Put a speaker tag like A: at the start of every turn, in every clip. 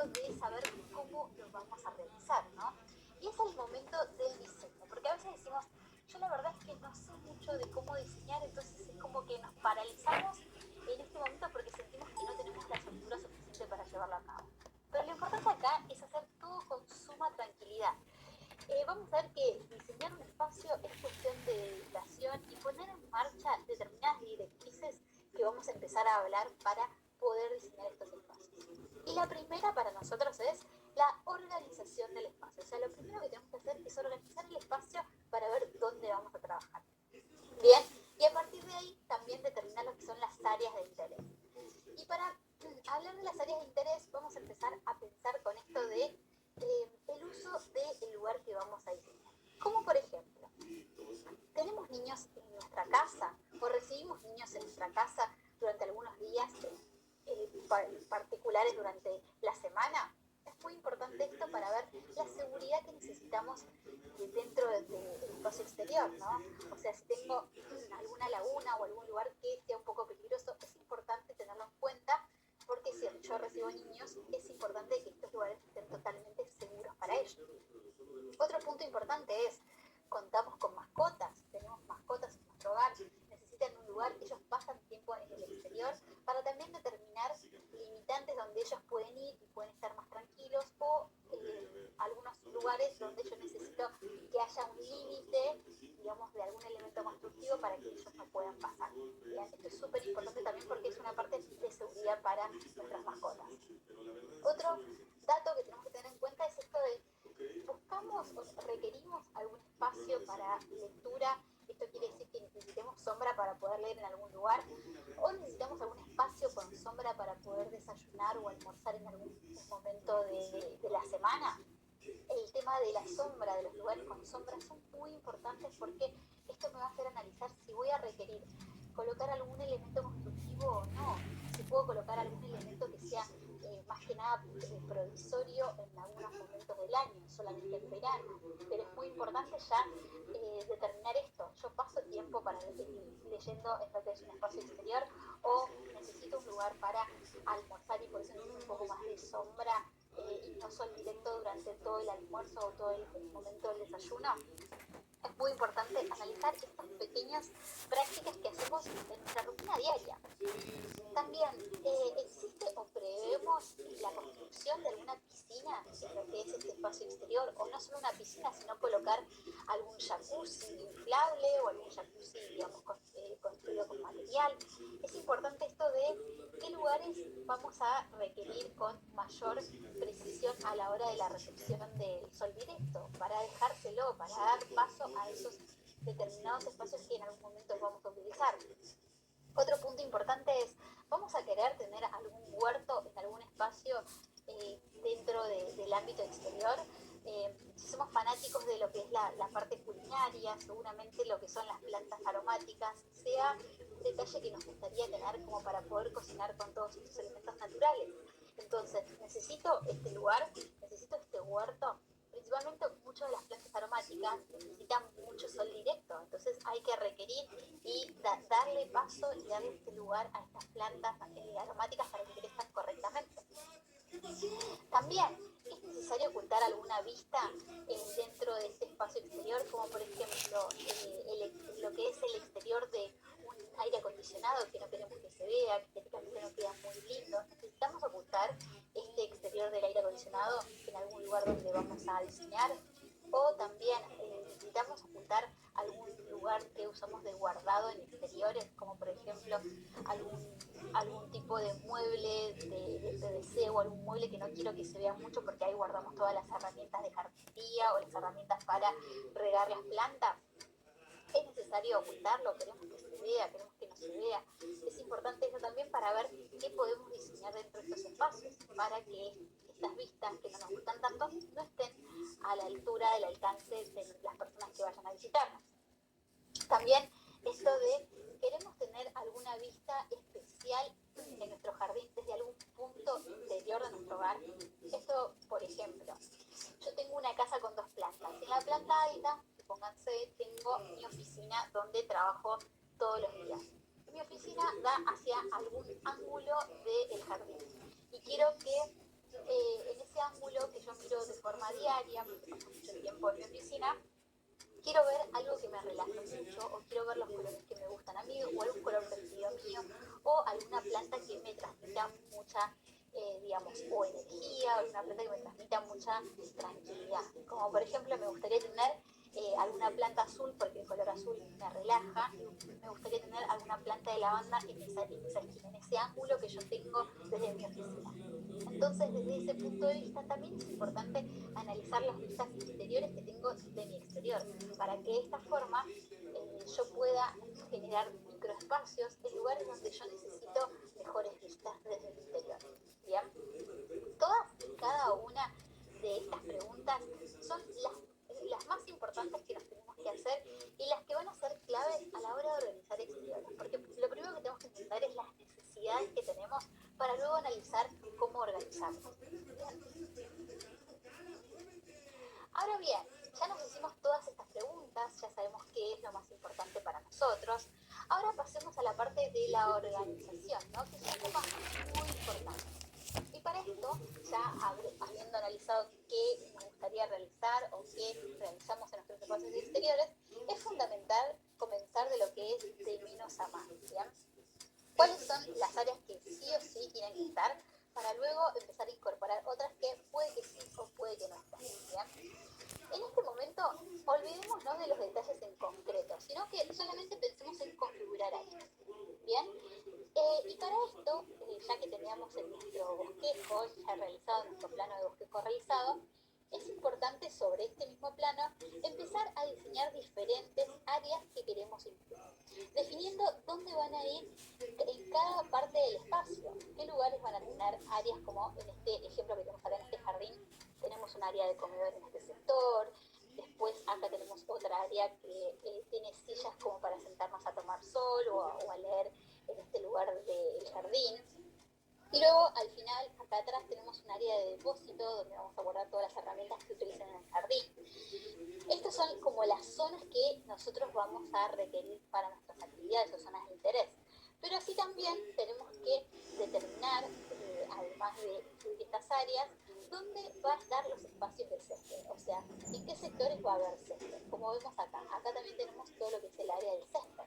A: de saber cómo lo vamos a realizar, ¿no? Y es el momento del diseño, porque a veces decimos, yo la verdad es que no sé mucho de cómo diseñar, entonces es como que nos paralizamos en este momento porque sentimos que no tenemos la soltura suficiente para llevarlo a cabo. Pero lo importante acá es hacer todo con suma tranquilidad. Vamos a ver que diseñar un espacio es cuestión de dedicación y poner en marcha determinadas directrices que vamos a empezar a hablar para poder diseñar estos espacios. Y la primera para nosotros es la organización del espacio. O sea, lo primero que tenemos que hacer es organizar el espacio para ver dónde vamos a trabajar. Bien, y a partir de ahí también determinar lo que son las áreas de interés. Y para hablar de las áreas de interés, vamos a empezar a pensar con esto de el uso del lugar que vamos a diseñar. Como por ejemplo, tenemos niños en nuestra casa o recibimos niños en nuestra casa durante algunos días particulares durante la semana. Es muy importante esto para ver la seguridad que necesitamos dentro del espacio exterior, ¿no? O sea, si tengo alguna laguna o algún lugar que sea un poco peligroso, es importante tenerlo en cuenta porque si yo recibo niños, es importante que estos lugares estén totalmente seguros para ellos. Otro punto importante es, contamos con mascotas, tenemos mascotas en nuestro hogar, necesitan un lugar, ellos pasan tiempo en el exterior para también determinar limitantes donde ellos pueden ir y pueden estar más tranquilos o algunos lugares donde yo necesito que haya un límite, digamos, de algún elemento constructivo para que ellos no puedan pasar. Bien, esto es súper importante también porque es una parte de seguridad para nuestras mascotas. Otro dato que tenemos que tener en cuenta es esto de buscamos o requerimos algún espacio para lectura. Esto quiere decir que necesitemos sombra para poder leer en algún lugar o necesitamos algún espacio con sombra para poder desayunar o almorzar en algún momento de la semana. El tema de la sombra, de los lugares con sombra, son muy importantes porque esto me va a hacer analizar si voy a requerir colocar algún elemento constructivo o no, si puedo colocar algún elemento que sea más que nada provisorio en algunos momentos del año, solamente en verano, pero es muy importante ya determinar esto. Yo paso tiempo para leyendo en lo que es un espacio exterior o necesito un lugar para almorzar y por eso necesito un poco más de sombra y no sol directo durante todo el almuerzo o todo el momento del desayuno. Es muy importante analizar estas pequeñas prácticas que hacemos en nuestra rutina diaria. También existe o prevemos la construcción de alguna piscina en lo que es este espacio exterior, o no solo una piscina, sino colocar algún jacuzzi inflable o algún jacuzzi, digamos, construido con material. Es importante esto de qué lugares vamos a requerir con mayor precisión a la hora de la recepción del sol directo, para dejárselo, para dar paso a esos determinados espacios que en algún momento vamos a utilizar. Otro punto importante es, ¿vamos a querer tener algún huerto en algún espacio dentro del ámbito exterior? Si somos fanáticos de lo que es la parte culinaria, seguramente lo que son las plantas aromáticas sea un detalle que nos gustaría tener como para poder cocinar con todos estos elementos naturales. Entonces, necesito este lugar, necesito este huerto. Principalmente muchas de las plantas aromáticas necesitan mucho sol directo, entonces hay que requerir y darle paso y darle este lugar a estas plantas aromáticas para que crezcan correctamente. También es necesario ocultar alguna vista dentro de este espacio exterior, como por ejemplo lo que es el exterior de un aire acondicionado que no queremos que se vea, que estéticamente no queda muy lindo. Necesitamos ocultar este exterior del aire acondicionado en algún lugar donde vamos a diseñar, o también necesitamos ocultar algún lugar que usamos de guardado en exteriores, como por ejemplo algún tipo de mueble de PVC o algún mueble que no quiero que se vea mucho porque ahí guardamos todas las herramientas de jardinería o las herramientas para regar las plantas. Es necesario ocultarlo, queremos que se vea, queremos que no se vea. Es importante eso también para ver qué podemos diseñar dentro de estos espacios, para que estas vistas que no nos gustan tanto no estén a la altura del alcance de las personas que vayan a visitarnos. También esto de queremos tener alguna vista especial en nuestro jardín desde algún punto interior de nuestro hogar. Esto, por ejemplo, yo tengo una casa con 2 plantas. En la planta alta, supónganse, tengo mi oficina donde trabajo todos los días. Mi oficina da hacia algún ángulo del jardín y quiero que en forma diaria, porque paso mucho tiempo en mi oficina, quiero ver algo que me relaje mucho, o quiero ver los colores que me gustan a mí, o algún color preferido mío, o alguna planta que me transmita mucha, digamos, o energía, o alguna planta que me transmita mucha tranquilidad. Como por ejemplo, me gustaría tener alguna planta azul, porque el color azul me relaja, y me gustaría tener alguna planta de lavanda en esa esquina, en ese ángulo que yo tengo desde mi oficina. Entonces, desde ese punto de vista, también es importante analizar las vistas exteriores que tengo de mi exterior, para que de esta forma yo pueda generar microespacios en lugares donde yo necesito mejores vistas desde el interior. ¿Bien? Todas y cada una de estas preguntas son las más importantes que nos tenemos que hacer y las que van a ser claves a la hora de organizar exteriores, porque lo primero que tenemos que entender es las necesidades que tenemos para luego analizar cómo organizarnos. Ahora bien, ya nos hicimos todas estas preguntas, ya sabemos qué es lo más importante para nosotros. Ahora pasemos a la parte de la organización, ¿no? Que es un tema muy importante. Y para esto, ya habiendo analizado qué nos gustaría realizar o qué realizamos en nuestros espacios exteriores, es fundamental comenzar de lo que es de menos a más, ¿bien? ¿Cuáles son las áreas que sí o sí tienen que estar para luego empezar a incorporar otras que puede que sí o puede que no estén, ¿bien? En este momento, olvidémonos de los detalles en concreto, sino que solamente pensemos en configurar áreas, ¿bien? Y para esto, ya que teníamos en nuestro bosquejo ya realizado, nuestro plano de bosquejo realizado, es importante sobre este mismo plano empezar a diseñar diferentes áreas que queremos incluir, definiendo dónde van a ir en cada parte del espacio, qué lugares van a tener áreas como en este ejemplo que tenemos acá en este jardín, tenemos un área de comedor en este sector, después acá tenemos otra área que tiene sillas como para sentarnos a tomar sol o a leer en este lugar del jardín. Y luego al final, acá atrás tenemos un área de depósito donde vamos a guardar todas las herramientas que utilicen en el jardín. Estas son como las zonas que nosotros vamos a requerir para nuestras actividades o zonas de interés. Pero así también tenemos que determinar, además de incluir estas áreas, dónde va a estar los espacios del césped, o sea, en qué sectores va a haber césped. Como vemos acá, acá también tenemos todo lo que es el área del césped.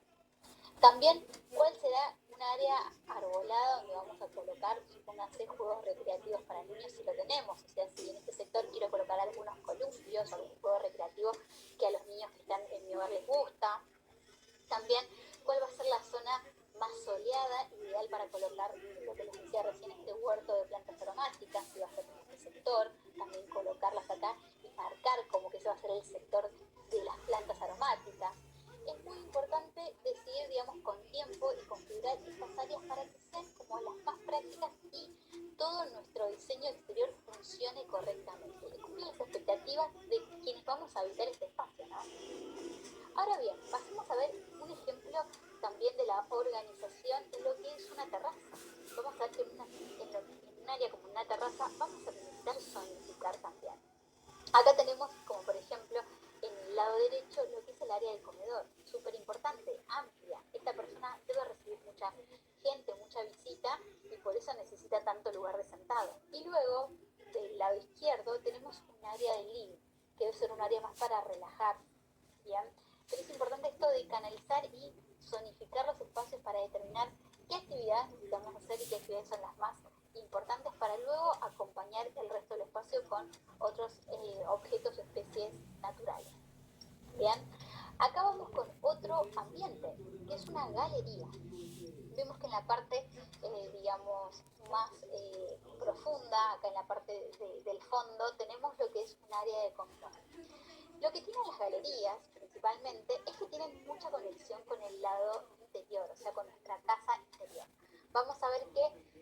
A: También, ¿cuál será un área arbolada donde vamos a colocar, supónganse, juegos recreativos para niños si lo tenemos? O sea, si en este sector quiero colocar algunos columpios o algún juego recreativo que a los niños que están en mi hogar les gusta. También, ¿cuál va a ser la zona más soleada, ideal para colocar lo que les decía recién, este huerto de plantas aromáticas, si va a ser en este sector? También colocarlas acá y marcar como que ese va a ser el sector de las plantas aromáticas. Es muy importante decidir, digamos, con tiempo y configurar estas áreas para que sean como las más prácticas y todo nuestro diseño exterior funcione correctamente y cumpla las expectativas de quienes vamos a habitar este espacio, ¿no? Ahora bien, pasemos a ver un ejemplo también de la organización de lo que es una terraza. Vamos a ver que en un área como una terraza vamos a necesitar zonificar también. Acá tenemos como por ejemplo en el lado derecho lo que es el área del comedor, súper importante, amplia. Esta persona debe recibir mucha gente, mucha visita y por eso necesita tanto lugar de sentado. Y luego del lado izquierdo tenemos un área de living, que debe ser un área más para relajar, ¿bien? Pero es importante esto de canalizar y zonificar los espacios para determinar qué actividades necesitamos hacer y qué actividades son las más importantes para luego acompañar el resto del espacio con otros objetos o especies naturales. Bien, acá vamos con otro ambiente, que es una galería. Vemos que en la parte, digamos, más profunda, acá en la parte del fondo, tenemos lo que es un área de comedor. Lo que tienen las galerías, principalmente, es que tienen mucha conexión con el lado interior, o sea, con nuestra casa interior. Vamos a ver que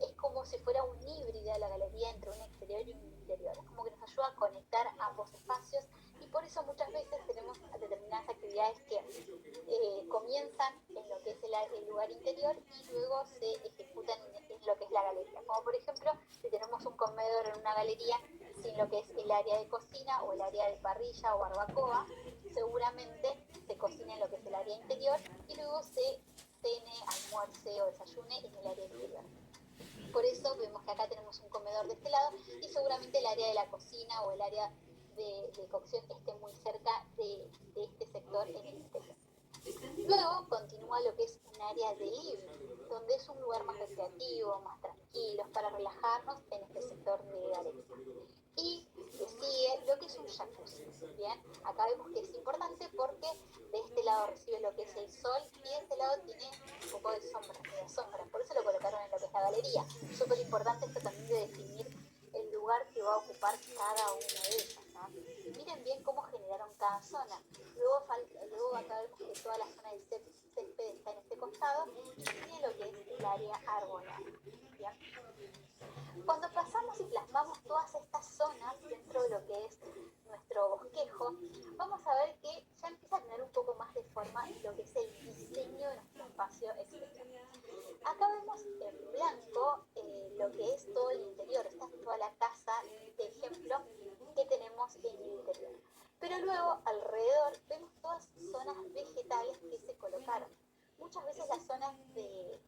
A: es como si fuera un híbrido de la galería entre un exterior y un interior. Es como que nos ayuda a conectar ambos espacios y por eso muchas veces tenemos determinadas actividades que comienzan en lo que es el lugar interior y luego se ejecutan en lo que es la galería. Como por ejemplo, si tenemos un comedor en una galería sin lo que es el área de cocina o el área de parrilla o barbacoa, seguramente se cocina en lo que es el área interior y luego se cene, almuerce o desayune en el área exterior. Por eso vemos que acá tenemos un comedor comedor de este lado y seguramente el área de la cocina o el área de cocción esté muy cerca de este sector en el interior. Luego continúa lo que es un área de living, donde es un lugar más recreativo, más tranquilo, para relajarnos en este sector de galería. Y le sigue lo que es un jacuzzi. Bien, acá vemos que es importante porque de este lado recibe lo que es el sol y de este lado tiene un poco de sombra, media sombra. Por eso lo colocaron en lo que es la galería. Súper importante esto también de definir el lugar que va a ocupar cada una de ellas, ¿no? Y miren bien cómo generaron cada zona. Luego acá vemos que toda la zona del césped está en este costado y sigue lo que es el área arbolada. ¿Bien? Cuando pasamos y plasmamos todas estas zonas dentro de lo que es nuestro bosquejo, vamos a ver que ya empieza a tener un poco más de forma lo que es el diseño de nuestro espacio exterior. Acá vemos en blanco lo que es todo el interior, esta es toda la casa de ejemplo que tenemos en el interior. Pero luego alrededor vemos todas zonas vegetales que se colocaron. Muchas veces las zonas de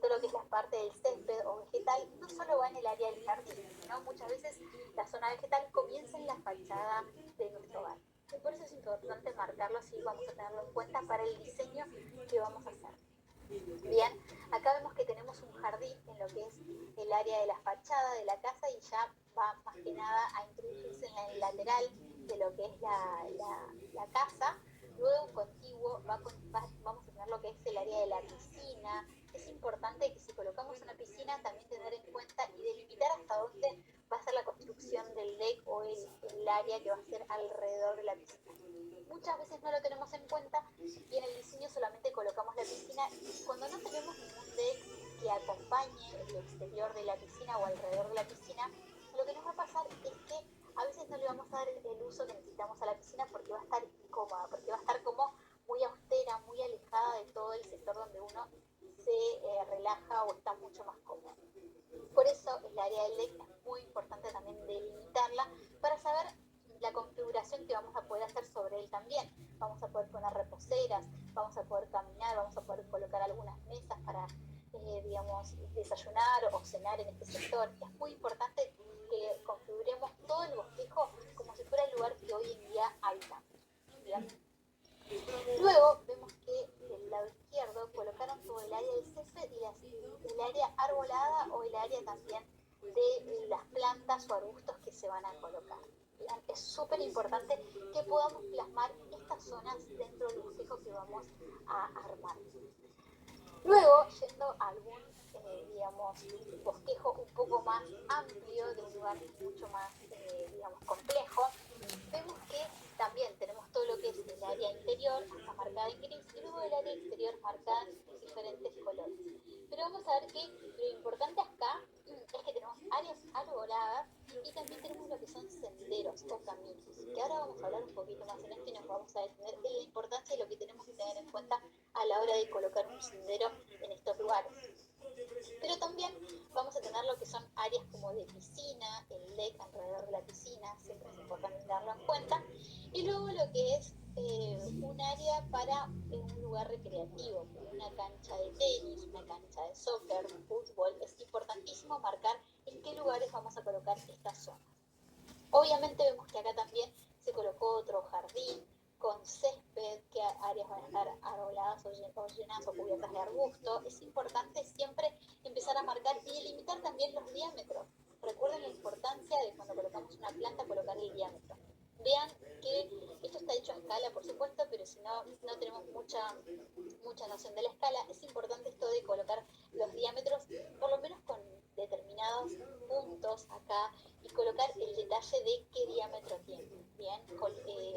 A: todo lo que es la parte del césped o vegetal no solo va en el área del jardín, sino muchas veces la zona vegetal comienza en la fachada de nuestro hogar. Y por eso es importante marcarlo así, vamos a tenerlo en cuenta para el diseño que vamos a hacer. Bien, acá vemos que tenemos un jardín en lo que es el área de la fachada de la casa y ya va más que nada a introducirse en el lateral de lo que es la casa. Luego contiguo vamos a tener lo que es el área de la piscina. Es importante que si colocamos una piscina también tener en cuenta y delimitar hasta dónde va a ser la construcción del deck o el área que va a ser alrededor de la piscina. Muchas veces no lo tenemos en cuenta y en el diseño solamente colocamos la piscina y cuando no tenemos ningún deck que acompañe el exterior de la piscina o alrededor de la piscina, lo que nos va a pasar es que a veces no le vamos a dar el uso que necesitamos a la piscina porque va a estar incómoda, porque va a estar como muy austera, muy alejada de todo el sector donde uno se relaja o está mucho más cómodo. Por eso el área del deck es muy importante también delimitarla para saber la configuración que vamos a poder hacer sobre él también. Vamos a poder poner reposeras, vamos a poder caminar, vamos a poder colocar algunas mesas para, digamos, desayunar o cenar en este sector. Es muy importante que configuremos todo el bosquejo como si fuera el lugar que hoy en día habitamos. ¿Bien? Luego vemos que del lado izquierdo colocaron todo el área del césped y el área arbolada o el área también de las plantas o arbustos que se van a colocar. ¿Bien? Es súper importante que podamos plasmar estas zonas dentro del bosquejo que vamos a armar. Luego, yendo a algún, digamos, bosquejo un poco más amplio, de un lugar mucho más, digamos, complejo, vemos que también tenemos todo lo que es el área interior, está marcada en gris, y luego el área exterior marcada en diferentes colores. Pero vamos a ver que lo importante acá es que tenemos áreas arboladas y también tenemos lo que son senderos o caminos, que ahora vamos a hablar un poquito más en esto y nos vamos a detener en la importancia de lo que tenemos que tener en cuenta a la hora de colocar un sendero en estos lugares. Pero también vamos a tener lo que son áreas como de piscina, el deck alrededor de la piscina, siempre es importante tenerlo en cuenta. Y luego lo que es un área para un lugar recreativo, como una cancha de tenis, una cancha de soccer, fútbol. Es importantísimo marcar en qué lugares vamos a colocar estas zonas. Obviamente vemos que acá también se colocó otro jardín con césped, que áreas van a estar arboladas o llenas o cubiertas de arbusto. Es importante siempre empezar a marcar y delimitar también los diámetros. Recuerden la importancia de cuando colocamos una planta, colocar el diámetro. Vean que esto está hecho a escala, por supuesto, pero si no tenemos mucha noción de la escala, es importante esto de colocar los diámetros, por lo menos con determinados puntos acá, y colocar el detalle de qué diámetro tiene. Bien,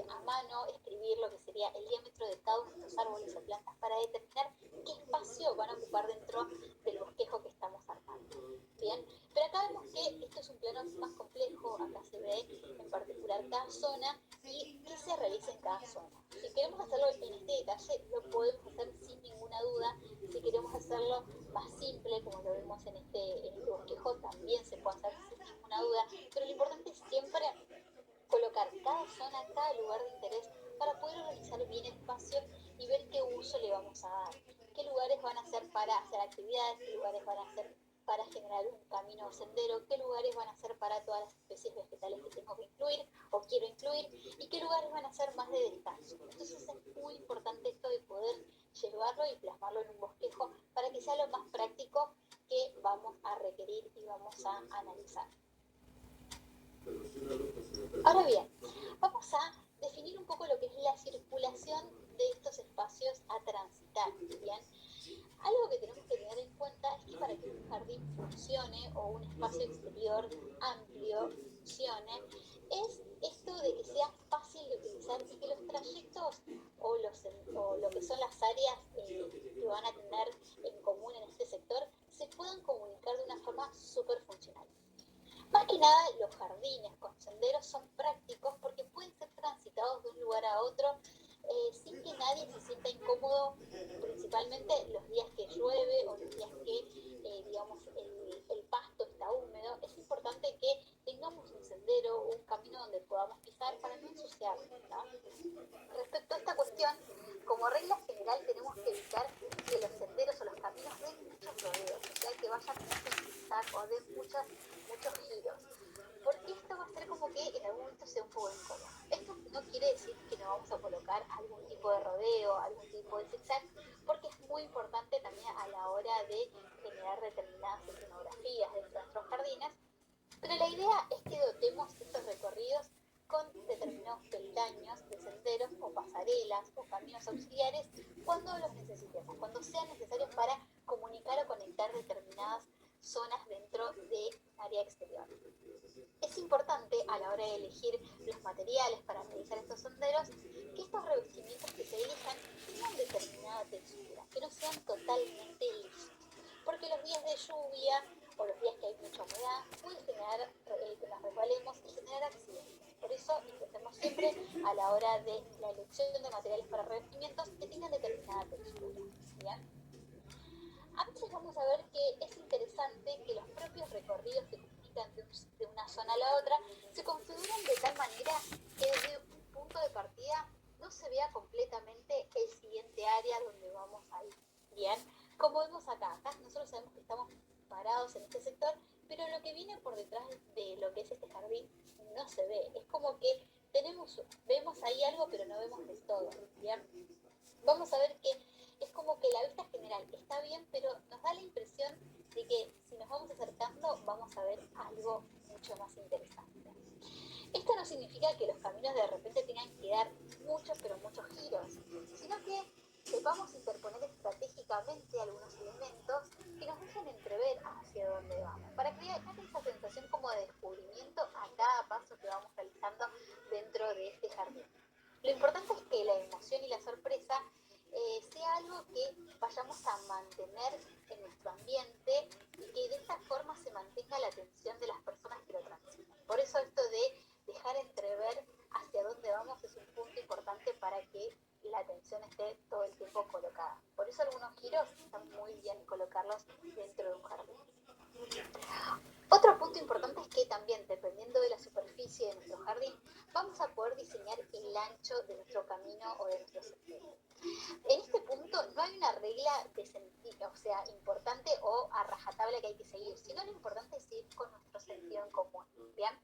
A: a mano escribir lo que sería el diámetro de cada uno de estos árboles o plantas para determinar qué espacio van a ocupar dentro del bosquejo que estamos armando. Bien, pero acá vemos que esto es un plano más complejo, acá se ve en particular cada zona y qué se realiza en cada zona. Si queremos hacerlo en este detalle, lo podemos hacer sin ninguna duda. Si queremos hacerlo más simple, como lo vemos en este bosquejo, también se puede hacer sin ninguna duda, pero lo importante es siempre colocar cada zona, cada lugar de interés para poder organizar bien el espacio y ver qué uso le vamos a dar. Qué lugares van a ser para hacer actividades, qué lugares van a ser para generar un camino o sendero, qué lugares van a ser para todas las especies vegetales que tengo que incluir o quiero incluir y qué lugares van a ser más de descanso. Entonces es muy importante esto de poder llevarlo y plasmarlo en un bosquejo para que sea lo más práctico que vamos a requerir y vamos a analizar. Ahora bien, vamos a definir un poco lo que es la circulación de estos espacios a transitar, ¿bien? Algo que tenemos que tener en cuenta es que para que un jardín funcione o un espacio exterior amplio funcione, es esto de que sea fácil de utilizar y que los trayectos o lo que son las áreas que van a tener en común en este sector se puedan comunicar de una forma súper funcional. Más que nada, los jardines con senderos son prácticos porque pueden ser transitados de un lugar a otro sin que nadie se sienta incómodo, principalmente los días que llueve o los días que, digamos, el pasto está húmedo. Es importante que tengamos un sendero o un camino donde podamos pisar para no ensuciarnos, ¿no? Respecto a esta cuestión, como regla general tenemos que evitar que los senderos o los caminos den muchos rodeos, o sea, que vayan muchos zigzag o den muchos giros, porque esto va a hacer como que en algún momento sea un poco incómodo. Esto no quiere decir que no vamos a colocar algún tipo de rodeo, algún tipo de zigzag, porque es muy importante también a la hora de generar determinadas escenografías dentro de nuestros jardines, pero la idea es que dotemos estos recorridos con determinados peldaños de senderos o pasarelas o caminos auxiliares cuando los necesitemos, cuando sean necesarios para comunicar o conectar determinadas zonas dentro de área exterior. Es importante a la hora de elegir los materiales para realizar estos senderos que estos revestimientos que se elijan tengan determinada textura, que no sean totalmente lisos, porque los días de lluvia o los días que hay mucha humedad puede generar que nos resbalemos y generar accidentes. Por eso intentemos siempre a la hora de la elección de materiales para revestimientos que tengan determinada textura. ¿Bien? A veces vamos a ver que es interesante que los propios recorridos que comunican de una zona a la otra se configuran de tal manera que desde un punto de partida no se vea completamente el siguiente área donde vamos a ir. Bien, como vemos acá nosotros sabemos que estamos parados en este sector, pero lo que viene por detrás de lo que es este jardín no se ve. Es como que vemos ahí algo, pero no vemos del todo. Bien, vamos a ver que es como que la vista general está bien, pero nos da la impresión de que si nos vamos acercando vamos a ver algo mucho más interesante. Esto no significa que los caminos de repente tengan que dar muchos, pero muchos giros, sino que sepamos interponer estratégicamente algunos elementos que nos dejen entrever hacia dónde vamos, para crear esa sensación como de descubrimiento a cada paso que vamos realizando dentro de este jardín. Lo importante es que la emoción y la sorpresa sea algo que vayamos a mantener en nuestro ambiente y que de esta forma se mantenga la atención de las personas que lo transitan. Por eso esto de dejar entrever hacia dónde vamos es un punto importante para que la atención esté todo el tiempo colocada. Por eso algunos giros están muy bien colocarlos dentro de un jardín. Otro punto importante es que también, dependiendo de la superficie de nuestro jardín, vamos a poder diseñar el ancho de nuestro camino o de nuestro sendero. En este punto no hay una regla de sentido, o sea, importante o a rajatabla que hay que seguir, sino lo importante es ir con nuestro sentido en común, ¿bien?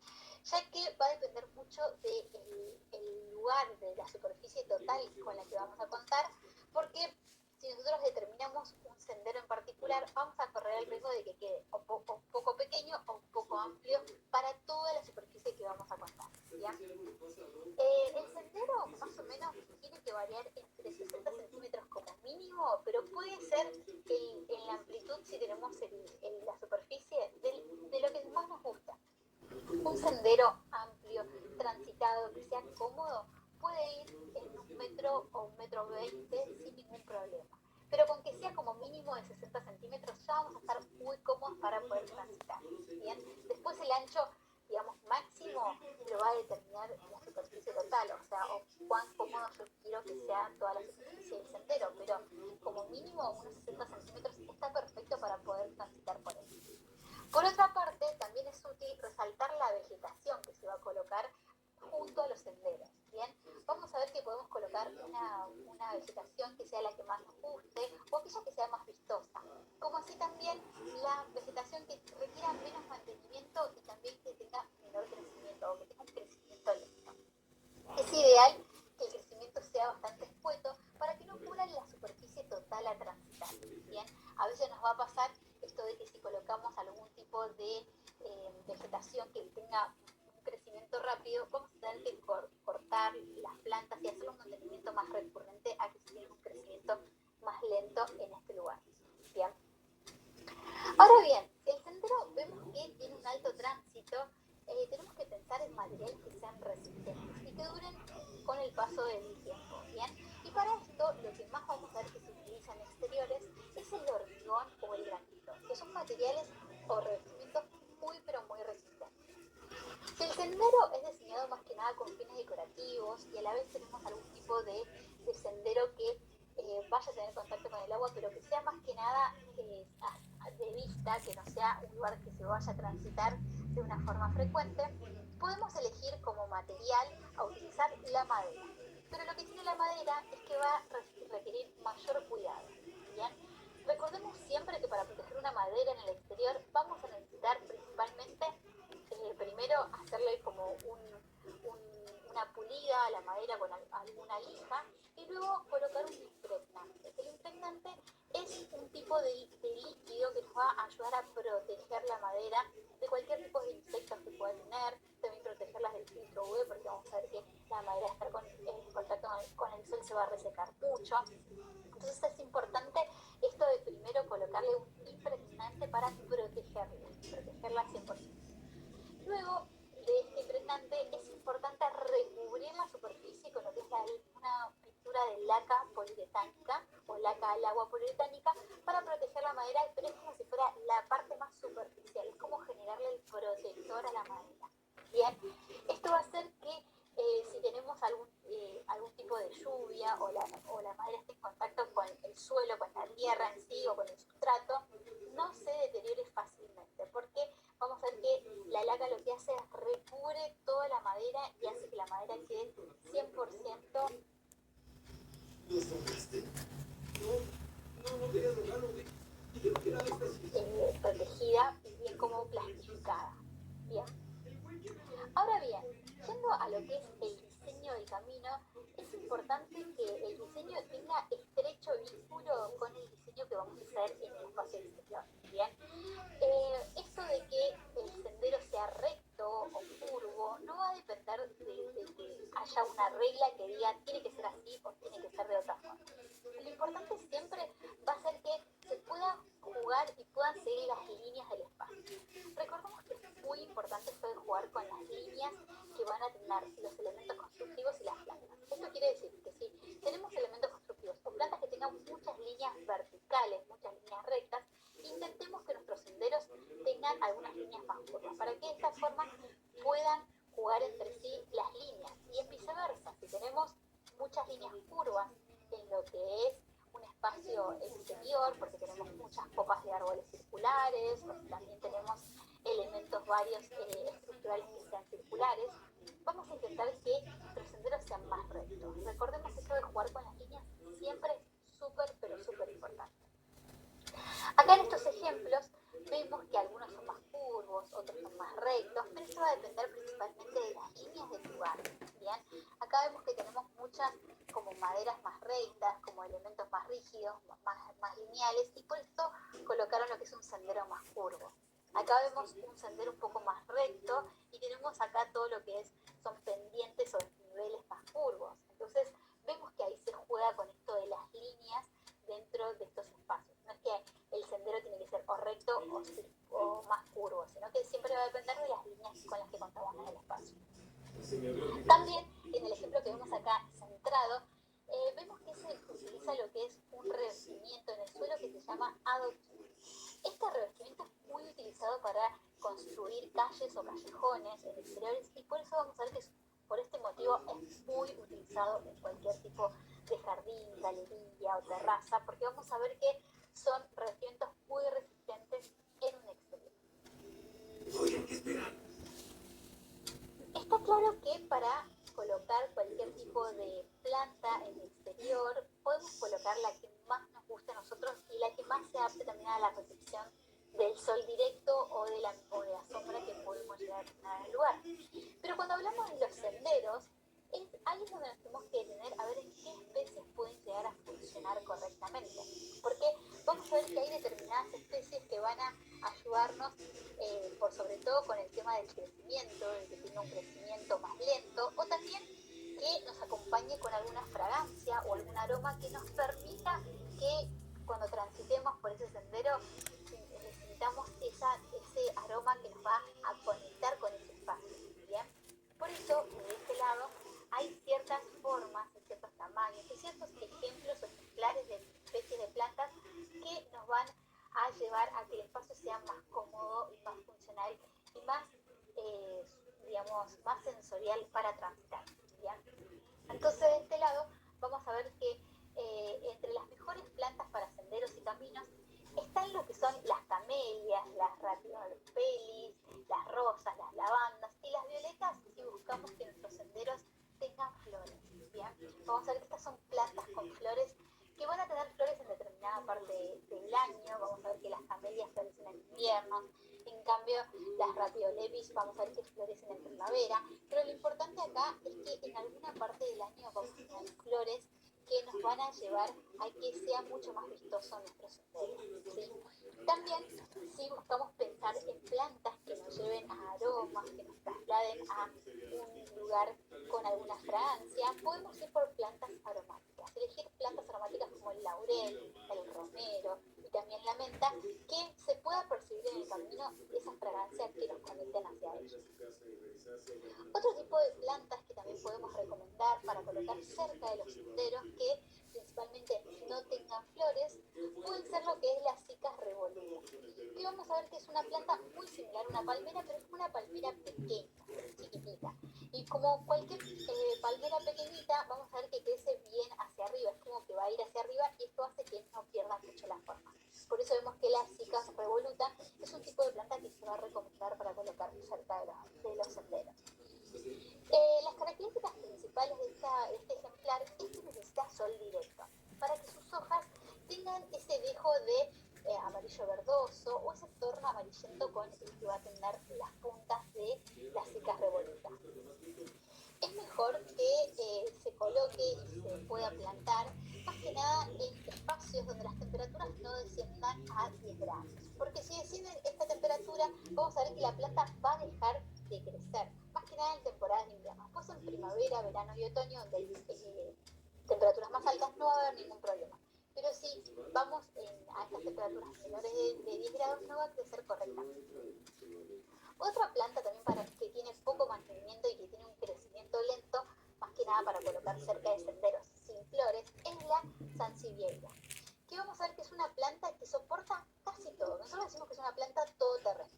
A: Ya que va a depender mucho del lugar, de la superficie total con la que vamos a contar, porque si nosotros determinamos un sendero en particular, vamos a correr el riesgo de que quede un poco pequeño o un poco amplio para toda la superficie que vamos a contar, ¿bien? El sendero más o menos tiene que variar entre 60 centímetros como mínimo, pero puede ser en la amplitud, si tenemos la superficie, de lo que más nos gusta. Un sendero amplio, transitado, que sea cómodo, puede ir en 1 metro o 1,20 m sin ningún problema. Pero con que sea como mínimo de 60 centímetros ya vamos a estar muy cómodos para poder transitar. Bien, después el ancho, digamos, máximo lo va a determinar la superficie total, o sea, o cuán cómodo yo quiero que sea toda la superficie del sendero, pero como mínimo unos 60 centímetros está perfecto para poder transitar por él. Por otra parte, también es útil resaltar la vegetación que se va a colocar junto a los senderos. Bien, vamos a ver que podemos colocar una vegetación que sea la que más nos guste o aquella que sea más vistosa, como así también la vegetación ideal que el crecimiento sea bastante escueto para que no cubra la superficie total a transitar. Bien, a veces nos va a pasar esto de que si colocamos algún tipo de vegetación que tenga un crecimiento rápido, vamos a tener que cortar las plantas y hacer un mantenimiento más recurrente a que si tiene un crecimiento más lento en este lugar. Bien. Ahora bien, si el sendero vemos que tiene un alto tránsito, tenemos que pensar en materiales que sean resistentes y que duren con el paso del tiempo, ¿bien? Y para esto, lo que más vamos a ver que se utiliza en exteriores es el hormigón o el granito, que son materiales o revestimientos muy, pero muy resistentes. Si el sendero es diseñado más que nada con fines decorativos y a la vez tenemos algún tipo de sendero que vaya a tener contacto con el agua, pero que sea más que nada de vista, que no sea un lugar que se vaya a transitar de una forma frecuente, podemos elegir como material a utilizar la madera. Pero lo que tiene la madera es que va a requerir mayor cuidado. ¿Bien? Recordemos siempre que para proteger una madera en el exterior vamos a necesitar principalmente primero hacerle como una pulida a la madera con alguna lija y luego colocar un impregnante. El impregnante es un tipo de líquido que nos va a ayudar a proteger la madera de cualquier tipo de insectos que pueda tener, también protegerlas del filtro UV porque vamos a ver que la madera estar en contacto con el sol se va a resecar mucho. Entonces es importante esto de primero colocarle un impregnante para protegerla 100%. Luego de este impregnante es importante recubrir la superficie con lo que es una pintura de laca poliuretánica o laca al agua poliuretánica para proteger la madera, pero es como si fuera la parte más superficial, es como generarle el protector a la madera. Bien, esto va a hacer que si tenemos algún tipo de lluvia o la madera esté en contacto con el suelo, con la tierra en sí o con el sustrato, no se deteriore fácilmente, porque vamos a ver que la laca lo que hace es recubre toda la madera y hace que la madera quede 100% protegida y bien como plastificada. Bien. Ahora bien, yendo a lo que es el diseño del camino, es importante que el diseño tenga estrecho vínculo con el diseño que vamos a hacer en el espacio exterior. Bien, esto de que el sendero sea recto o curvo no va a depender de que haya una regla que diga tiene que ser así o tiene que ser de otra forma. Lo importante siempre va a ser que se pueda jugar y puedan seguir las líneas del espacio. Recordemos que es muy importante esto de jugar con las líneas que van a tener los elementos constructivos y las plantas. Esto quiere decir que si tenemos elementos constructivos o plantas que tengan muchas líneas verticales, muchas líneas rectas, intentemos que nuestros senderos tengan algunas líneas más curvas, para que de esta forma puedan jugar entre sí las líneas. Y en viceversa, si tenemos muchas líneas curvas en lo que es un espacio exterior, porque tenemos muchas copas de árboles circulares, porque también tenemos elementos varios estructurales que sean circulares, vamos a intentar que nuestros senderos sean más rectos. Recordemos eso de jugar con las líneas, siempre es súper, pero súper importante. Acá en estos ejemplos vemos que algunos son más curvos, otros son más rectos, pero eso va a depender principalmente de las líneas del lugar. Bien, acá vemos que tenemos muchas como maderas más rectas, como elementos más rígidos, más lineales, y por esto colocaron lo que es un sendero más curvo. Acá vemos un sendero un poco más recto y tenemos acá todo lo que son pendientes o niveles más curvos. Entonces vemos que ahí se juega con esto de las líneas dentro de estos espacios. No es que el sendero tiene que ser o recto o más curvo, sino que siempre va a depender de las líneas con las que contamos en el espacio. También, en el ejemplo que vemos acá centrado, vemos que se utiliza lo que es un revestimiento en el suelo que se llama adoquín. Este revestimiento es muy utilizado para construir calles o callejones en exteriores y por eso vamos a ver que por este motivo es muy utilizado en cualquier tipo de jardín, galería o terraza, porque vamos a ver que son revestimientos muy resistentes en un exterior. Está claro que para colocar cualquier tipo de planta en el exterior, podemos colocar la que más nos guste a nosotros y la que más se adapte también a la recepción del sol directo o de la sombra que podemos llegar a tener en el lugar. Pero cuando hablamos de los senderos, es ahí es donde nos tenemos que detener a ver en qué especies pueden llegar a funcionar correctamente. Porque vamos a ver que hay determinadas especies que van a ayudarnos, por sobre todo con el tema del crecimiento, de que tenga un crecimiento más lento, o también que nos acompañe con alguna fragancia o algún aroma que nos permita que cuando transitemos por ese sendero necesitamos ese aroma que nos va a conectar con ese espacio. ¿Bien? Por eso, de este lado, hay ciertas formas, hay ciertos tamaños, hay ciertos ejemplos o ejemplares de especies de plantas que nos van a llevar a que el espacio sea más cómodo y más funcional y más, digamos, más sensorial para transitar. ¿Bien? Entonces, de este lado, vamos a ver que entre las mejores plantas para senderos y caminos están lo que son las camelias, las ratiopelis, las rosas, las lavandas y las violetas si buscamos que nuestros senderos tengan flores. ¿Bien? Vamos a ver que estas son plantas con flores que van a tener flores en determinada parte del año. Vamos a ver que las camelias florecen en invierno, en cambio las ratiolepis vamos a ver que florecen en primavera, pero lo importante acá es que en alguna parte del año vamos a tener flores que nos van a llevar a que sea mucho más vistoso nuestro sendero. ¿Sí? También, si buscamos pensar en plantas que nos lleven a aromas, que nos trasladen a un lugar con alguna fragancia, podemos ir por plantas aromáticas. Elegir plantas aromáticas como el laurel, el romero y también la menta, que se pueda percibir en el camino esa fragancia que nos conecten hacia ellos. Otro tipo de plantas que también podemos recomendar para colocar cerca de los senderos que principalmente no tengan flores pueden ser lo que es la cicas revoluta, que vamos a ver que es una planta muy similar a una palmera, pero es una palmera pequeña, chiquitita, y como cualquier palmera pequeñita vamos a ver que crece bien hacia arriba, es como que va a ir hacia arriba y esto hace que no pierda mucho la forma. Por eso vemos que la cicas revoluta es un tipo de planta que se va a recomendar para colocar cerca de los senderos. Las características principales de este ejemplar es que necesita sol directo, para que sus hojas tengan ese dejo de amarillo verdoso o ese torno amarillento con el que va a tener las puntas de las cicas revolutas. Es mejor que se coloque y se pueda plantar más que nada en espacios donde las temperaturas no desciendan a 10 grados. Porque si desciende esta temperatura, vamos a ver que la planta va a dejar de crecer, más que nada en temporadas de invierno. Después en primavera, verano y otoño, donde hay temperaturas más altas, no va a haber ningún problema. Pero si vamos a estas temperaturas menores de 10 grados, no va a crecer correctamente. Otra planta también que tiene poco mantenimiento y que tiene un crecimiento lento, más que nada para colocar cerca de senderos sin flores, es la sansevieria, que vamos a ver que es una planta que soporta casi todo. Nosotros decimos que es una planta todoterreno.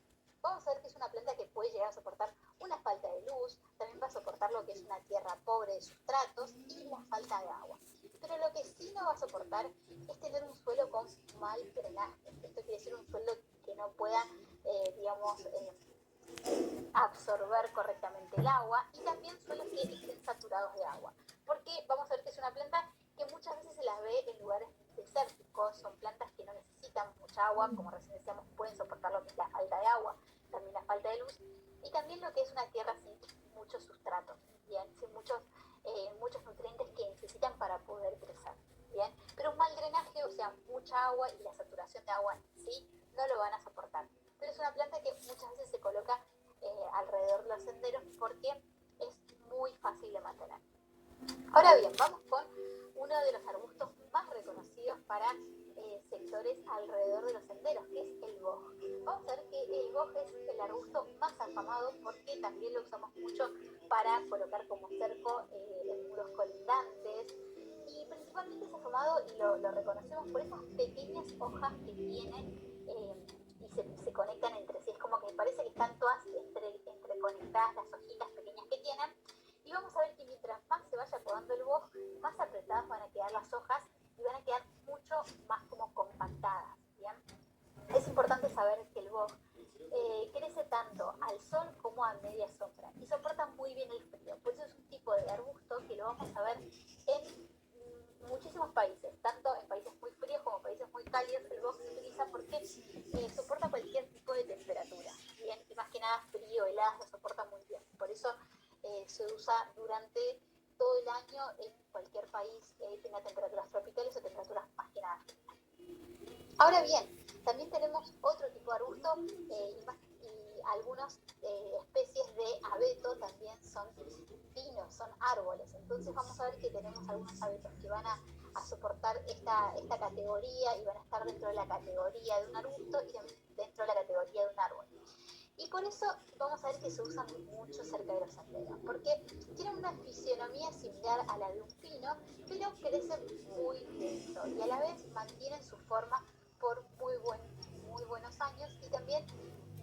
A: Vamos a ver que es una planta que puede llegar a soportar una falta de luz, también va a soportar lo que es una tierra pobre de sustratos y la falta de agua. Pero lo que sí no va a soportar es tener un suelo con mal drenaje. Esto quiere decir un suelo que no pueda, digamos, absorber correctamente el agua y también suelos que estén saturados de agua. Porque vamos a ver que es una planta que muchas veces se las ve en lugares desérticos, son plantas que no necesitan mucha agua, como recién decíamos, pueden soportar lo que es la falta de agua, también la falta de luz y también lo que es una tierra sin muchos sustratos, ¿bien? Sin muchos nutrientes que necesitan para poder crecer, ¿bien? Pero un mal drenaje, o sea, mucha agua y la saturación de agua en sí, no lo van a soportar. Pero es una planta que muchas veces se coloca alrededor de los senderos porque es muy fácil de mantener. Ahora bien, vamos con uno de los arbustos más reconocidos para sectores alrededor de los senderos, que es el boj. Vamos a ver que el boj es el arbusto más afamado porque también lo usamos mucho para colocar como cerco en muros colindantes y principalmente es afamado y lo reconocemos por esas pequeñas hojas que tiene y se conectan entre sí. Es como que parece que están todas entreconectadas las hojitas pequeñas que tienen. Y vamos a ver que mientras más se vaya podando el boj, más apretadas van a quedar las hojas y van a quedar mucho más como compactadas. ¿Bien? Es importante saber que el boj crece tanto al sol como a media sombra y soporta muy bien el frío. Por eso es un tipo de arbusto que lo vamos a ver en muchísimos países, tanto en países muy fríos como países muy cálidos. El boj se utiliza porque soporta cualquier tipo de temperatura, ¿bien? Y más que nada frío, heladas, lo soporta muy bien. Por eso se usa durante todo todo el año en cualquier país tenga temperaturas tropicales o temperaturas más que nada. Ahora bien, también tenemos otro tipo de arbusto y algunas especies de abeto también son pinos, son árboles. Entonces vamos a ver que tenemos algunos abetos que van a soportar esta categoría y van a estar dentro de la categoría de un arbusto y dentro de la categoría de un árbol. Y por eso vamos a ver que se usan mucho cerca de los senderos, porque tienen una fisionomía similar a la de un pino, pero crecen muy lento y a la vez mantienen su forma por muy buenos años, y también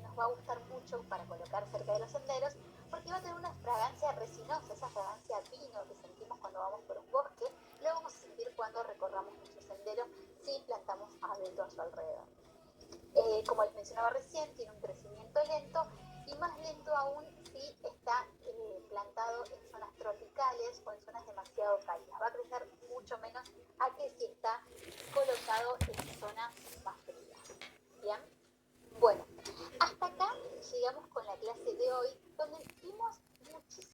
A: nos va a gustar mucho para colocar cerca de los senderos porque va a tener una fragancia resinosa, esa fragancia a pino que sentimos cuando vamos por un bosque, lo vamos a sentir cuando recorramos nuestro sendero si plantamos abeto a su alrededor. Como les mencionaba recién, tiene un crecimiento lento y más lento aún si está plantado en zonas tropicales o en zonas demasiado cálidas. Va a crecer mucho menos a que si está colocado en zonas más frías. Bien, bueno, hasta acá llegamos con la clase de hoy, donde vimos